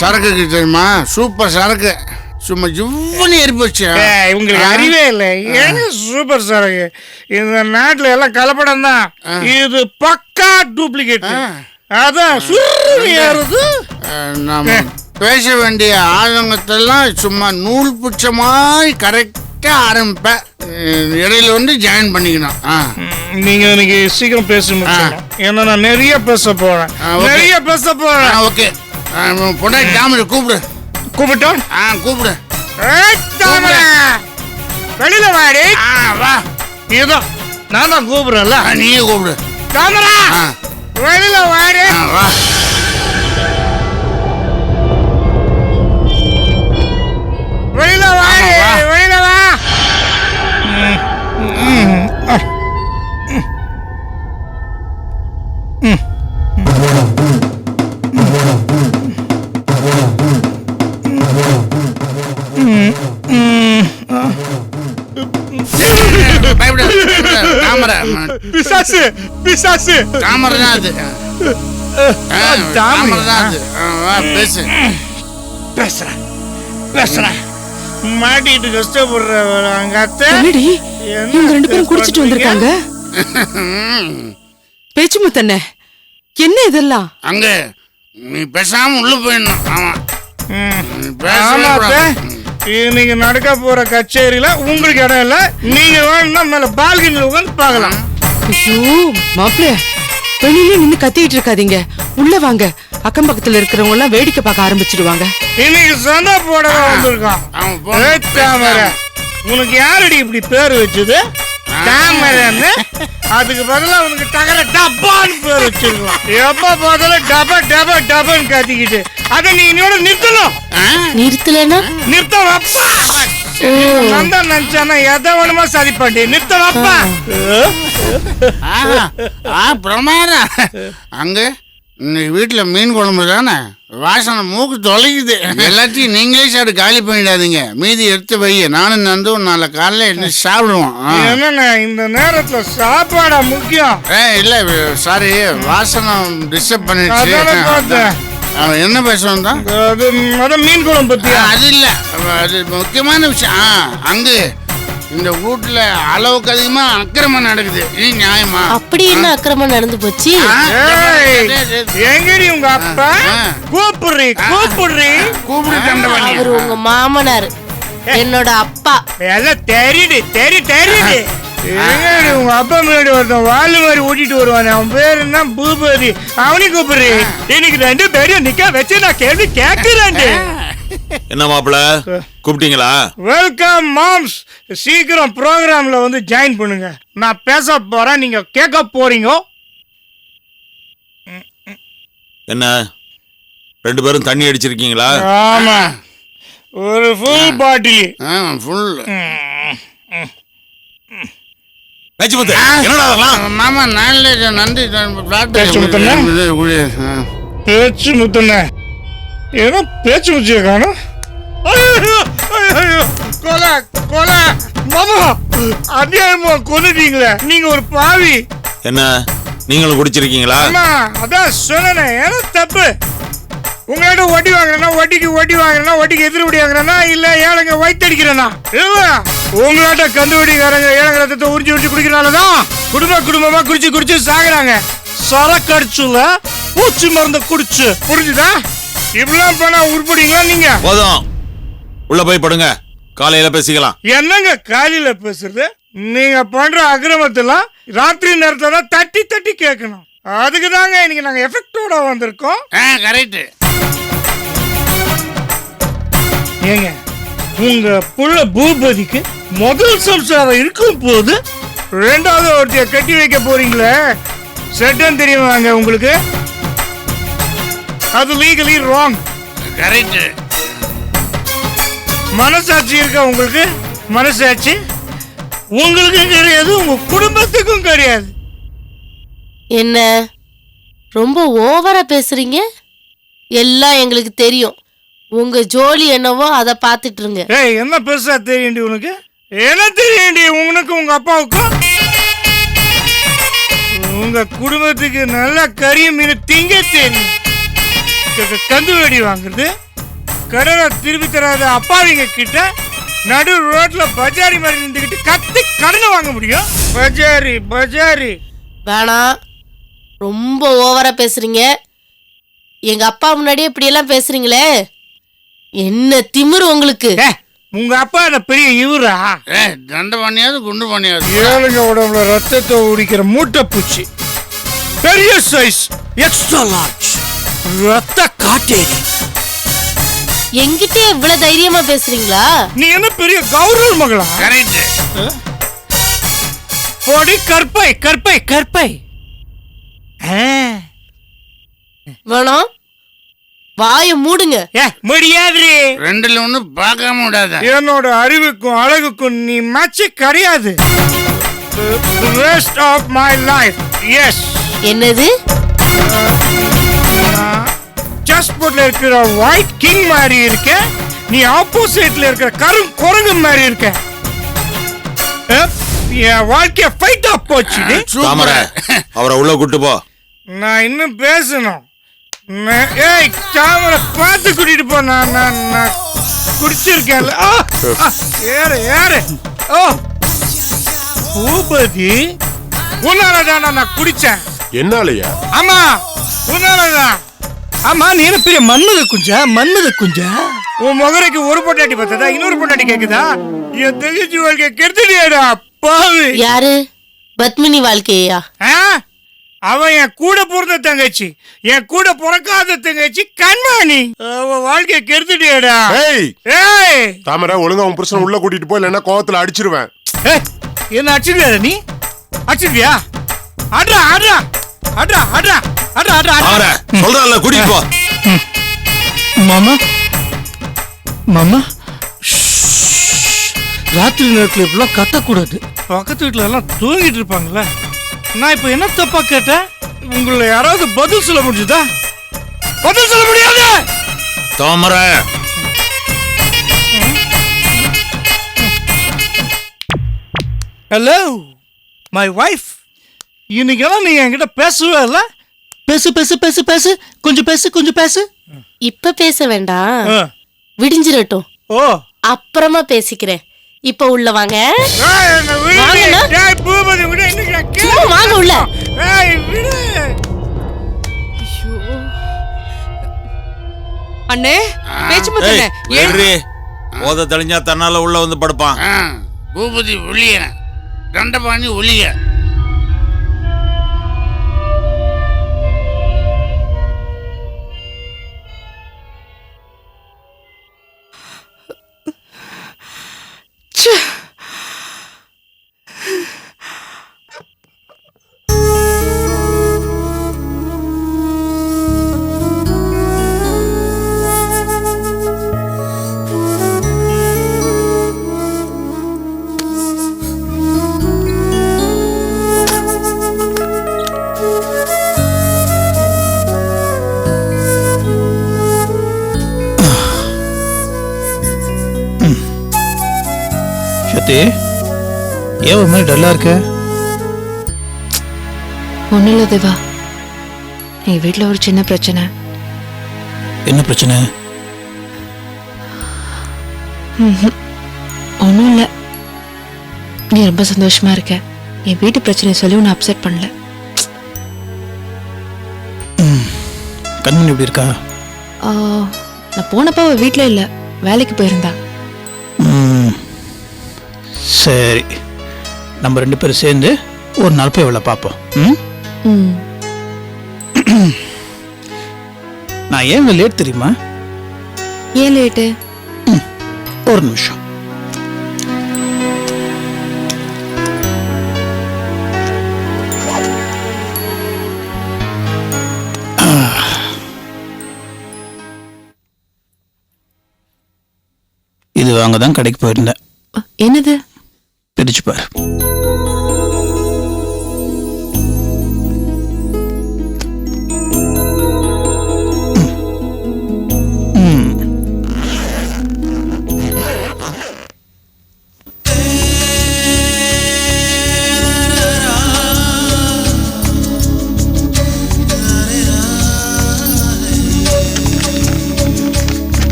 சரக்கு தெரியுமா? சூப்பர் சரக்கு, சும்மா ஜிவ்வனி ஏறிப்போச்சு. உங்களுக்கு அறிவே இல்லை. ஏன் சூப்பர் சரக்கு? இந்த நாட்டுல எல்லாம் கலப்படம் தான். இது பக்கா டூப்ளிகேட். அதான் ஏறுது. நாம பேச வேண்டிய ஆதங்கத்தெல்லாம் சும்மா நூல் புச்ச மாதிரி கரெக்டா ஆரம்பிப்பேன். இடையில வந்து ஜாயின் பண்ணிக்கணும். நீங்க இன்னைக்கு சீக்கிரம் பேச முடியும். ஏன்னா நான் நிறைய பேச போறேன். ஓகே, பொண்டாட்டி தாமரை கூப்பிட்டோம். கூப்பிடு. வெளியில வாடி. வா, இதுதான் நான் தான் கூப்பிடுறேன்ல. நீயே கூப்பிடு. தாமரா வெளியில வாடி. வா. வெளியில வாடி, வெளியில வா. பிசாசு பிசாசு தாமரை தான் அது. பேசு. பேசுறேன். மாட்டிட்டு கஷ்டப்படுற அங்க அத்தை. இவங்க 2 பேரும் குடிச்சிட்டு வந்திருக்காங்க. பேச்சு முத்தண்ணே, என்ன இதெல்லாம்? அங்க நீ பேசாம உள்ள போயிடணும். இன்னைக்கு நடக்க போற கச்சேரியில உங்களுக்கு இடம் இல்ல. நீங்க வேணும்னா மேல பால்கனில உட்காந்து பார்க்கலாம். ஐயோ மாப்பிள்ள, வெளியில நின்னு கத்திட்டு இருக்காதீங்க, உள்ள வாங்க. அக்கம் பக்கத்துல இருக்கிறவங்க எல்லாம் வேடிக்கை பார்க்க ஆரம்பிச்சிடுவாங்க. இன்னைக்கு சண்டை போட வந்திருக்கான். தாமரை, உனக்கு யாரடி இப்படி பேர் வச்சது? தாமரைன்னு. அதுக்கு பதிலா உனக்கு டகர டப்பான்னு பேர் வச்சிருக்கலாம். எப்ப பார்த்தாலும் டப டப டபன்னு கத்திக்கிட்டு அதை நீ என்னோட நிறுத்தணும். நிறுத்தலன்னா நிறுத்த வப்பா. நந்தன் நினைச்சானா எதை வேணுமா சரி பண்ணி நிறுத்த வப்பா. பிரமாதம். அங்க இன்னைக்கு வீட்டுல மீன் குழம்பு தானே, வாசனை மூக்கு தொலைக்குது. எல்லாத்தையும் நீங்களே சாப்பிட்டு காலி பண்ணிடாதீங்க, மீதி எடுத்து வை. நானும் நந்து நாளை காலைல எடுத்து சாப்பிடுவோம். என்னண்ணா இந்த நேரத்துல சாப்பாடா முக்கியம்? இல்ல சாரி, வாசனை டிஸ்டர்ப் பண்ணிடுச்சு. அவன் என்ன பேசுவான் தான்? மீன் குழம்பு பத்தியா? அது இல்ல, அது முக்கியமான விஷயம். அங்க இந்த வீட்டுல அளவுக்கு அதிகமா அக்கிரமம் நடக்குது. இது நியாயமா? அப்படி என்ன அக்கிரமம் நடந்து போச்சு? எங்கடி உங்க அப்பா? கூப்பிடுறீ அவர் உங்க மாமனார், என்னோட அப்பா. எல்லாம் தெரியுது. உங்க அப்பா முன்னாடி ஒருத்தன் வாலு மாதிரி ஓட்டிட்டு வருவானே, அவன் பேரு என்ன? பூபதி. அவனையும் கூப்பிடுறீ. இன்னைக்கு 2 பேரையும் நிக்க வச்சு நான் கேள்வி கேட்கிறேன். என்ன மாப்பிள்ள, கூப்பிட்டீங்களா? Welcome moms. சீக்கிரம் ப்ரோக்ராம்ல வந்து ஜாயின் பண்ணுங்க. நான் பேச போறேன், நீங்க கேட்க போறீங்க. என்ன 2 பேரும் தண்ணி அடிச்சிருக்கீங்களா? ஆமா, ஒரு ஃபுல் பாட்டில். ஃபுல். என்னடா மாமா நாளே நன்றி. பேச்சு முத்தண்ண ஏன்னா பேச்சு முச்சிய காணும். கொலை கொலை மாமா, அநியாயமா கொன்னுட்டீங்களே, நீங்க ஒரு பாவி. என்ன நீங்களும் குடிச்சிருக்கீங்களா? அதான் சொன்னேன், ஏன்னா தப்பு. உங்கள்கிட்ட வட்டி வாங்குறேன்னா வட்டிக்கு எதிர் வட்டி வாங்குறேன்னா இல்ல ஏழைங்க வயிற்றடிக்கிறேன்னா இல்ல உங்கள்கிட்ட கந்து வட்டிக்காரங்க ஏழைங்க ரத்தத்தை உறிஞ்சி குடிக்கிறனாலதான் குடும்பமா குடிச்சு சாகுறாங்க. சரக்கடிச்சுல பூச்சி மருந்து குடிச்சு. புரிஞ்சுதா? இப்படிலாம் பண்ணா உருப்படிங்களா நீங்க? போதும், உள்ள போய் படுங்க, காலையில பேசிக்கலாம். என்னங்க காலையில பேசுறது? நீங்க பண்ற அக்கிரமத்தெல்லாம் ராத்திரி நேரத்துல தட்டி கேட்கணும். அதுக்கு தாங்க இன்னைக்கு நாங்க எஃபெக்டோட வந்திருக்கோம். கரெக்ட். ஏங்க உங்க புள்ள பூபதிக்கு முதல் சம்சாரம் இருக்கும் போது 2வது ஒருத்தைய கட்டி வைக்க போறீங்களே, சட்டம் தெரியுமாங்க உங்களுக்கு? அது லீகலி ராங். கரெக்ட். மனசாட்சி இருக்கா உங்களுக்கு? மனசாட்சி உங்களுக்கும் கிடையாது, உங்க குடும்பத்துக்கும் கிடையாது. என்ன ரொம்ப ஓவரா பேசுறீங்க? எல்லாம் எங்களுக்கு தெரியும். உங்க ஜோலி என்னவோ அதை பார்த்துட்டு இருங்க. என்ன பெருசா தெரியும் உனக்கு? என்ன தெரியும்டி உனக்கு உங்க அப்பாவுக்கும்? உங்க குடும்பத்துக்கு நல்ல கறி மீன் திங்க தெரியும். கந்து வெடி வாங்குறது, கடனை திருப்பி தராத அப்பாவிங்க கிட்ட நடு ரோட்ல பஜாரி மாதிரி நின்றுக்கிட்டு கத்தி கடனை வாங்க முடியும்? பஜாரி பஜாரி. வேணாம், ரொம்ப ஓவரா பேசுறீங்க. எங்க அப்பா முன்னாடியே இப்படி எல்லாம் பேசுறீங்களே, என்ன திமிரு உங்களுக்கு? உங்க அப்பா என்ன பெரிய இவரா? தண்டை பண்ணியாவது குண்டு பண்ணியாவது. ஏழுங்க உடம்புல ரத்தத்தை உரிக்கிற மூட்டை பூச்சி, பெரிய சைஸ், எக்ஸ்ட்ரா லார்ஜ், ரத்த காட்டேரி. என்கிட்ட இவ்வளவு தைரியமா பேசுறீங்களா? நீ என்ன பெரிய கௌரவ மகளா? கரெக்ட். போடி கற்பை கற்பை கற்பை. வேணாம், வாய மூடுங்க. முடியாது. ரெண்டுல ஒண்ணு பார்க்காம விடாத. என்னோட அறிவுக்கும் அழகுக்கும் நீ மேட்சே கிடையாது. Rest of my life. Yes. என்னது? செஸ்போர்ட்ல இருக்கிற ஒயிட் கிங் மாதிரி இருக்க, நீ ஆப்போசிட்ல இருக்கிற குரங்கு மாதிரி இருக்க. என் வாழ்க்கைய ஃபைட்டா போச்சு. தாமரை, அவரை உள்ள கூட்டு போ. நான் இன்னும் பேசணும். ஏய் தாமரை, பார்த்து கூட்டிட்டு போ. நான் குடிச்சிருக்கேன்ல. ஏறு ஏறு. ஓ பூபதி, உன்னாலதான் நான் குடிச்சேன். என்னாலயா? ஆமா, உன்னாலதான். ஆமா, நீ என்ன பெரிய மன்மத குஞ்சா? மன்மத குஞ்சா? உன் முகரைக்கு ஒரு பொண்டாட்டி பார்த்ததா? இன்னொரு பொண்டாட்டி கேக்குதா? என் தங்கச்சி வாழ்க்கை கெடுத்துடியாடா பாவி. யாரு? பத்மினி வாழ்க்கையா? அவன் என் கூட பிறந்த தங்கச்சி, என் கூட பிறக்காத தங்கச்சி கண்மாணி. அவ வாழ்க்கைய கெடுத்துட்டியடா. ஏய் ஏய் தாமரை, ஒழுங்கா உன் புருஷன் உள்ள கூட்டிட்டு போய், இல்லைன்னா கோவத்துல அடிச்சிருவேன். என்ன அடிச்சிருவியா? நீ அடிச்சிருவியா? அட்ரா அட்ரா அட்ரா அட்ரா அட்ரா அட்ரா. தாமரை, சொல்றல கூட்டிட்டு போ. மாமா மாமா, ராத்திரி நேரத்தில் இப்பெல்லாம் கத்தக்கூடாது. பக்கத்து வீட்டுல எல்லாம் தூங்கிட்டு இருப்பாங்கல்ல. நான் இப்ப என்ன தப்பா கேட்டேன்? உங்களை யாராவது பதில் சொல்ல முடியுதா? பதில் சொல்ல முடியாது. தாமரை, ஹலோ மை வைஃப். இன்னைக்கெல்லாம் நீங்க என்கிட்ட பேசவே இல்ல. பேசு பேசு பேசு பேசு, கொஞ்சம் பேசு கொஞ்சம் பேசு. இப்ப பேச வேண்டாம், விடிஞ்சிரட்டும், ஓ அப்புறமா பேசிக்கிறேன். இப்ப உள்ள வாங்க. சும்மா வாங்க உள்ள. அண்ணே, பேச்சு முத்தனே, ஏறி போத தெளிஞ்சா தன்னால உள்ள வந்து படுப்பான். பூபதி ஒளிய, தண்டபாணி ஒளிய. ஏன் ஒரு மாதிரி டல்லா இருக்க? ஒன்றும் இல்லை தேவா, எங்கள் வீட்டில் ஒரு சின்ன பிரச்சனை. என்ன பிரச்சனை? ஒன்றும் இல்லை, நீ ரொம்ப சந்தோஷமா இருக்க. என் வீட்டு பிரச்சனையை சொல்லி உன்னை அப்செட் பண்ணல. கண்மணி எப்படி இருக்கா? நான் போனப்போ அவள் வீட்டில் இல்லை, வேலைக்கு போயிருந்தா. சரி, நம்ம 2 பேரும் சேர்ந்து ஒரு நாள் போய் இவளை பார்ப்போம். நான் ஏன் லேட் தெரியுமா? ஏன் லேட்டு? ஒரு நிமிஷம். இது வாங்க தான் கடைக்கு போயிருந்தேன். என்னது? பிரிச்சு பாரு.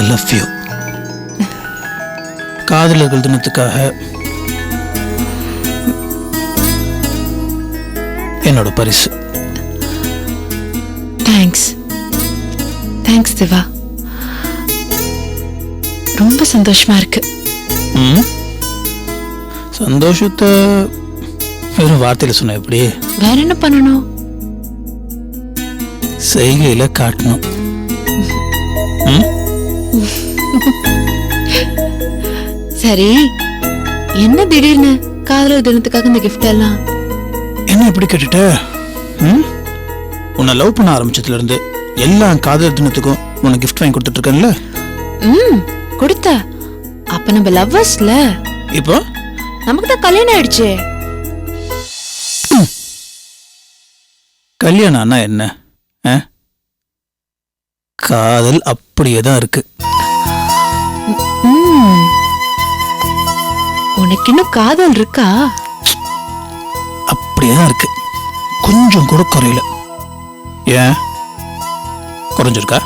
Love you. காதலர்கள் தினத்துக்காக என்னோட பரிசு. தேங்க்ஸ் தேங்க்ஸ் திவா, ரொம்ப சந்தோஷமா இருக்கு. சந்தோஷத்தை வெறும் வார்த்தையில சொன்ன எப்படி? வேற என்ன பண்ணணும்? செய்கையில காட்டணும். சரி, என்ன திடீர்னு காதலர் தினத்துக்காக இந்த கிஃப்ட் எல்லாம்? என்ன இப்படி கேட்டுட்ட? உன்னை லவ் பண்ண ஆரம்பிச்சதுல இருந்து எல்லா காதலர் தினத்துக்கும் உனக்கு கிஃப்ட் வாங்கி கொடுத்துட்டு இருக்கேன்ல. கொடுத்த அப்ப நம்ம லவ்வர்ஸ்ல. இப்போ நமக்கு தான் கல்யாணம் ஆயிடுச்சு. கல்யாணம் ஆனா என்ன? காதல் அப்படியே தான் இருக்கு. உனக்கு இன்னும் காதல் இருக்கா? அப்படியே தான் இருக்கு, கொஞ்சம் கூட குறையல. ஏன் குறைஞ்சிருக்கா?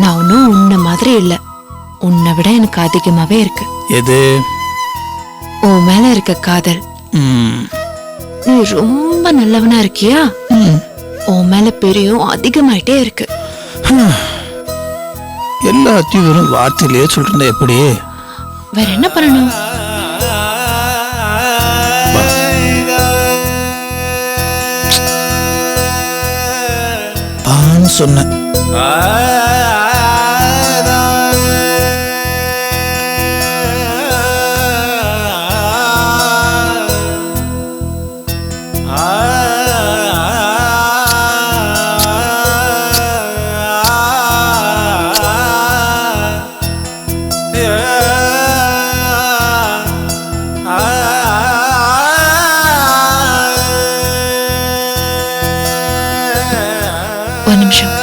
நான் ஒன்னும் உன்ன மாதிரி இல்ல, உன்னை விட எனக்கு அதிகமாவே இருக்கு. எது? உன் மேல இருக்க காதல். நீ ரொம்ப நல்லவனா இருக்கியா? உன் மேல பெரியும் அதிகமாயிட்டே இருக்கு. எல்லாத்தையும் வெறும் வார்த்தையிலேயே சொல்லிட்டு எப்படி? வேற என்ன பண்ணணும்? சொன்னேன். ஒரு நிமிஷம்.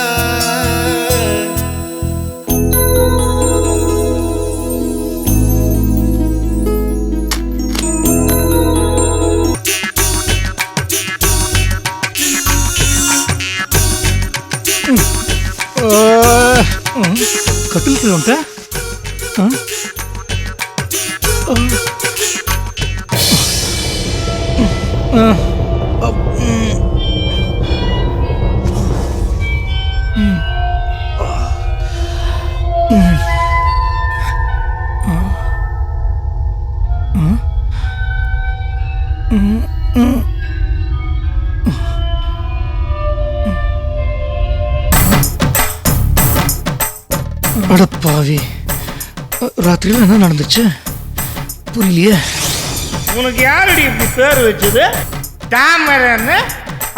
கட்டில் வந்துட்டேன். அடப்பாவி, ராத்திரியில் என்ன நடந்துச்சு புரியலையே. உனக்கு யாரடி இப்படி பேர் வச்சது? தாமரன்னு.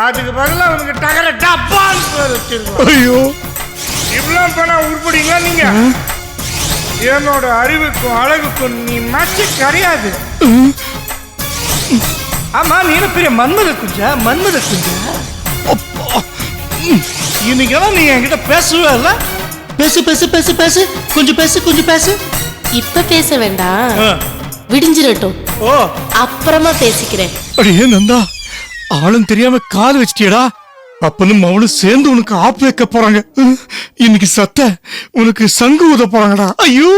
அதுக்கு பதிலாக உனக்கு டகர டப்பான்னு பேர் வச்சிருக்கோம். ஐயோ, இவ்வளோ பண்ண உருப்படிங்களா நீங்க? என்னோட அறிவுக்கும் அழகுக்கும் நீ மச்சு கிடையாது. ஆமா, நீ என்ன பெரிய மன்மத குஞ்சா? மன்மத குஞ்சா? இன்னைக்கெல்லாம் நீ என்கிட்ட பேசவே இல்லை. பேசு பேசு பேசு பேசு, கொஞ்சம் பேசு கொஞ்சம் பேசு. இப்ப பேச வேண்டாம், விடிஞ்சிரட்டும். ஓ, அப்புறமா பேசிக்கிறேன். அடியே நந்தா, ஆளும் தெரியாம கால் வச்சிட்டியடா. அப்பனும் அவளும் சேர்ந்து உனக்கு ஆப்பு வைக்க போறாங்க. இன்னைக்கு சத்த உனக்கு சங்கு ஊத போறாங்கடா. ஐயோ,